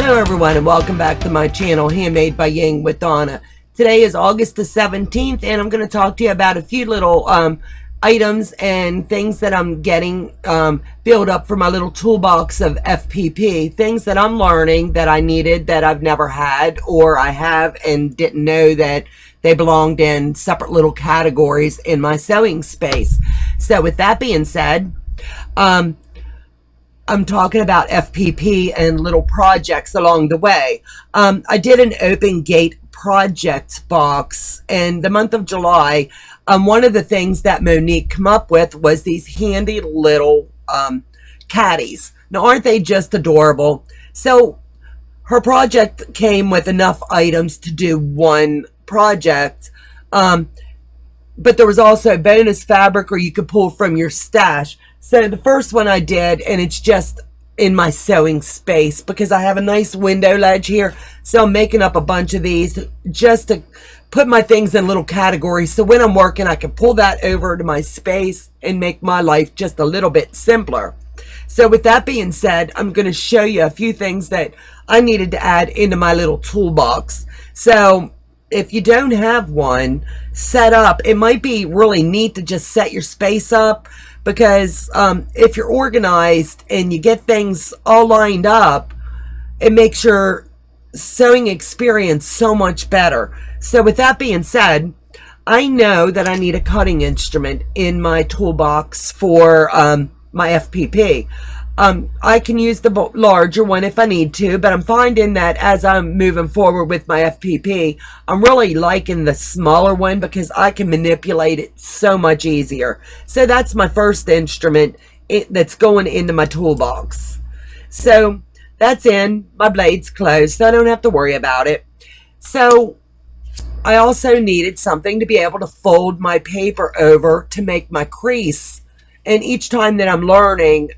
Hello everyone and welcome back to my channel, Handmade by Ying with Donna. Today is August the 17th and I'm going to talk to you about a few little items and things that I'm getting built up for my little toolbox of FPP. Things that I'm learning that I needed that I've never had, or I have and didn't know that they belonged in separate little categories in my sewing space. So with that being said, I'm talking about FPP and little projects along the way. I did an open gate project box in the month of July. One of the things that Monique came up with was these handy little caddies. Now, aren't they just adorable? So her project came with enough items to do one project, but there was also bonus fabric, or you could pull from your stash. So the first one I did, and it's just in my sewing space because I have a nice window ledge here. So I'm making up a bunch of these just to put my things in little categories. So when I'm working, I can pull that over to my space and make my life just a little bit simpler. So with that being said, I'm going to show you a few things that I needed to add into my little toolbox. So if you don't have one set up, it might be really neat to just set your space up, because if you're organized and you get things all lined up, it makes your sewing experience so much better. So with that being said, I know that I need a cutting instrument in my toolbox for my FPP. I can use the larger one if I need to, but I'm finding that as I'm moving forward with my FPP, I'm really liking the smaller one because I can manipulate it so much easier. So that's my first instrument that's going into my toolbox. So that's in, my blade's closed, so I don't have to worry about it. So I also needed something to be able to fold my paper over to make my crease. And each time that I'm learning,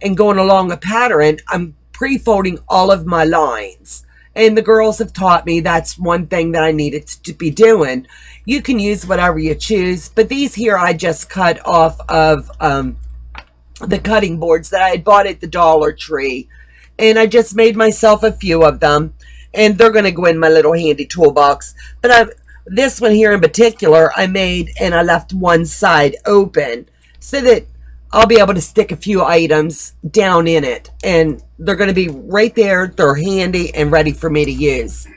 and going along a pattern, I'm pre-folding all of my lines. And the girls have taught me that's one thing that I needed to be doing. You can use whatever you choose, but these here I just cut off of the cutting boards that I had bought at the Dollar Tree. And I just made myself a few of them, and they're going to go in my little handy toolbox. But this one here in particular, I made and I left one side open so that I'll be able to stick a few items down in it, and they're going to be right there. They're handy and ready for me to use.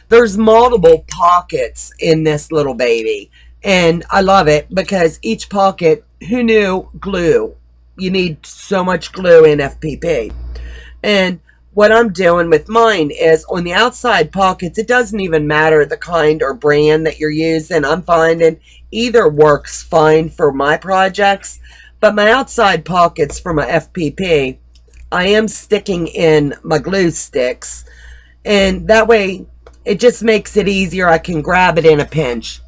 There's multiple pockets in this little baby, and I love it because each pocket, who knew glue? You need so much glue in FPP. And what I'm doing with mine is on the outside pockets, it doesn't even matter the kind or brand that you're using. I'm finding either works fine for my projects. But my outside pockets for my FPP, I am sticking in my glue sticks. And that way, it just makes it easier. I can grab it in a pinch.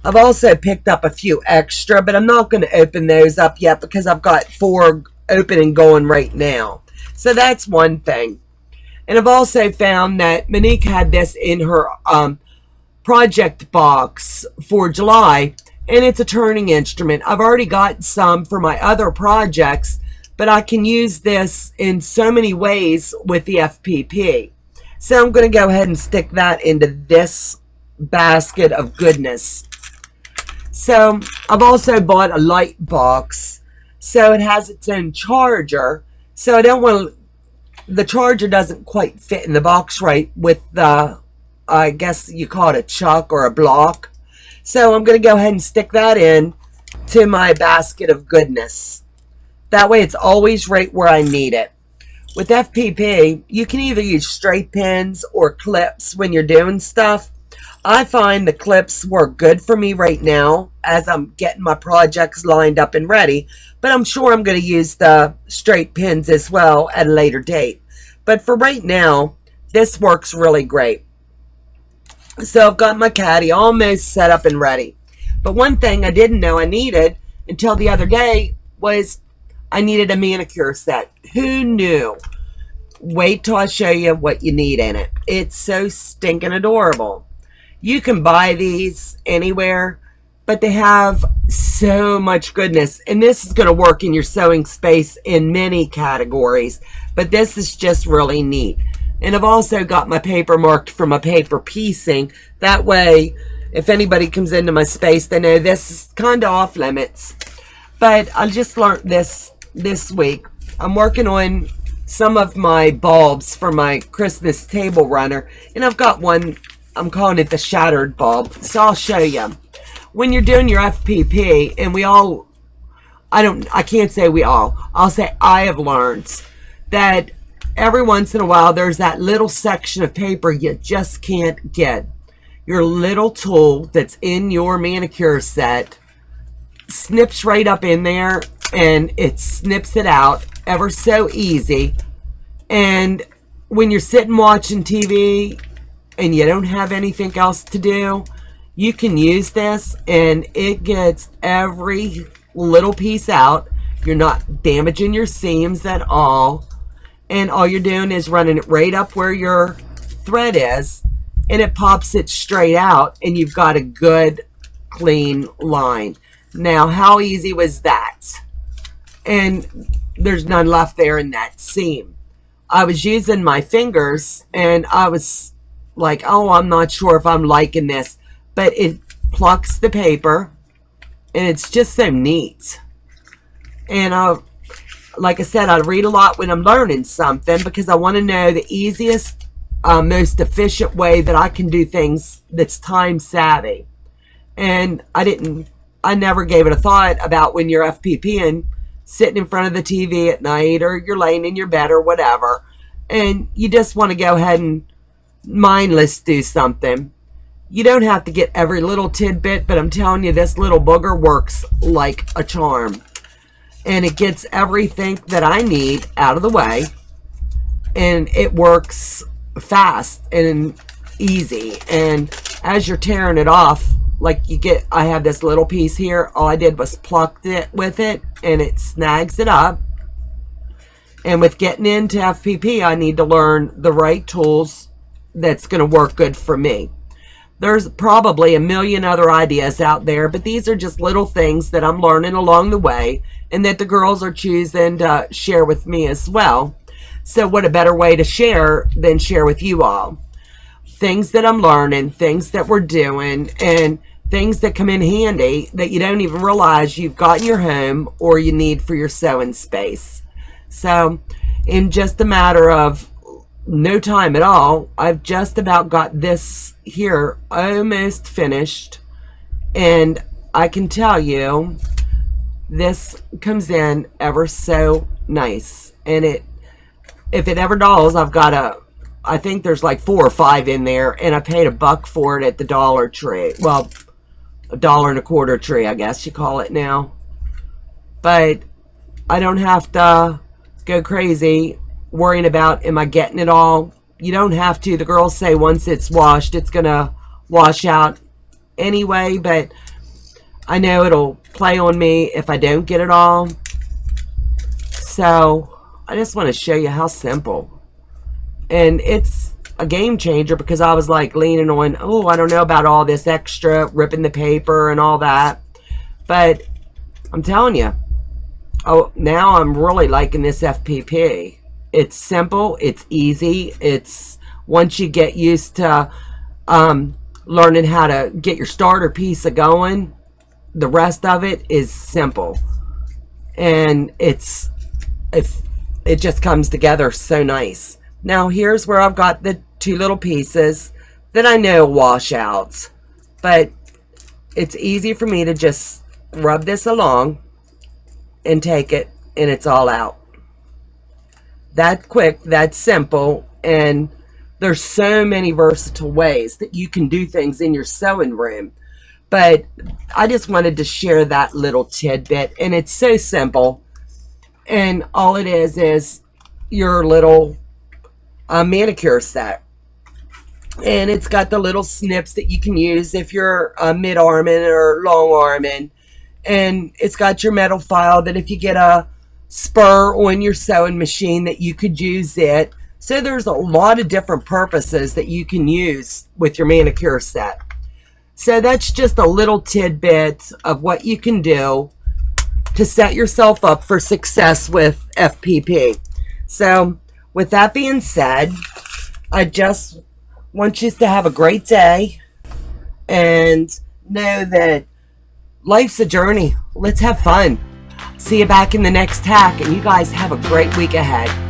I've also picked up a few extra, but I'm not going to open those up yet because I've got 4 open and going right now. So that's one thing. And I've also found that Monique had this in her project box for July. And it's a turning instrument. I've already got some for my other projects, but I can use this in so many ways with the FPP. So I'm going to go ahead and stick that into this basket of goodness. So I've also bought a light box. So it has its own charger. So I don't want to, the charger doesn't quite fit in the box right with the, I guess you call it a chuck or a block. So I'm going to go ahead and stick that in to my basket of goodness. That way it's always right where I need it. With FPP, you can either use straight pins or clips when you're doing stuff. I find the clips work good for me right now as I'm getting my projects lined up and ready. But I'm sure I'm going to use the straight pins as well at a later date. But for right now, this works really great. So I've got my caddy almost set up and ready. But one thing I didn't know I needed until the other day was I needed a manicure set. Who knew? Wait till I show you what you need in it. It's so stinking adorable. You can buy these anywhere, but they have so much goodness. And this is going to work in your sewing space in many categories. But this is just really neat. And I've also got my paper marked for my paper piecing. That way, if anybody comes into my space, they know this is kind of off limits. But I just learned this week. I'm working on some of my bulbs for my Christmas table runner. And I've got one, I'm calling it the shattered bulb. So I'll show you. When you're doing your FPP, and we all, I can't say we all, I'll say I have learned that every once in a while there's that little section of paper you just can't get. Your little tool that's in your manicure set snips right up in there, and it snips it out ever so easy. And when you're sitting watching TV and you don't have anything else to do, you can use this and it gets every little piece out. You're not damaging your seams at all, and all you're doing is running it right up where your thread is, and it pops it straight out, and you've got a good clean line. Now, how easy was that? And there's none left there in that seam. I was using my fingers, and I was like, oh, I'm not sure if I'm liking this, but it plucks the paper, and it's just so neat. And like I said, I read a lot when I'm learning something, because I want to know the easiest, most efficient way that I can do things that's time savvy. And I never gave it a thought about when you're FPPing, sitting in front of the TV at night, or you're laying in your bed or whatever, and you just want to go ahead and mindless do something. You don't have to get every little tidbit, but I'm telling you, this little booger works like a charm. And it gets everything that I need out of the way, and it works fast and easy. And as you're tearing it off, like I have this little piece here, all I did was plucked it with it, and it snags it up. And with getting into FPP, I need to learn the right tools that's going to work good for me. There's probably a million other ideas out there, but these are just little things that I'm learning along the way, and that the girls are choosing to share with me as well. So what a better way to share than share with you all. Things that I'm learning, things that we're doing, and things that come in handy that you don't even realize you've got in your home or you need for your sewing space. So in just a matter of no time at all, I've just about got this here almost finished, and I can tell you this comes in ever so nice. And if it ever dulls, I think there's like 4 or 5 in there, and I paid $1 for it at the Dollar Tree. Well, $1.25 tree, I guess you call it now. But I don't have to go crazy worrying about, am I getting it all? You don't have to. The girls say once it's washed, it's gonna wash out anyway, but I know it'll play on me if I don't get it all. So I just want to show you how simple, and it's a game changer, because I was like leaning on, oh, I don't know about all this extra ripping the paper and all that, but I'm telling you, oh, now I'm really liking this FPP. It's simple, it's easy, it's once you get used to learning how to get your starter piece going, the rest of it is simple, and it just comes together so nice. Now here's where I've got the 2 little pieces that I know wash out, but it's easy for me to just rub this along and take it, and it's all out. That quick, that simple, and there's so many versatile ways that you can do things in your sewing room. But I just wanted to share that little tidbit, and it's so simple, and all it is your little manicure set. And it's got the little snips that you can use if you're mid-arming or long-arming. And it's got your metal file that if you get a spur on your sewing machine, that you could use it. So there's a lot of different purposes that you can use with your manicure set. So that's just a little tidbit of what you can do to set yourself up for success with FPP. So with that being said, I just want you to have a great day and know that life's a journey. Let's have fun. See you back in the next tack, and you guys have a great week ahead.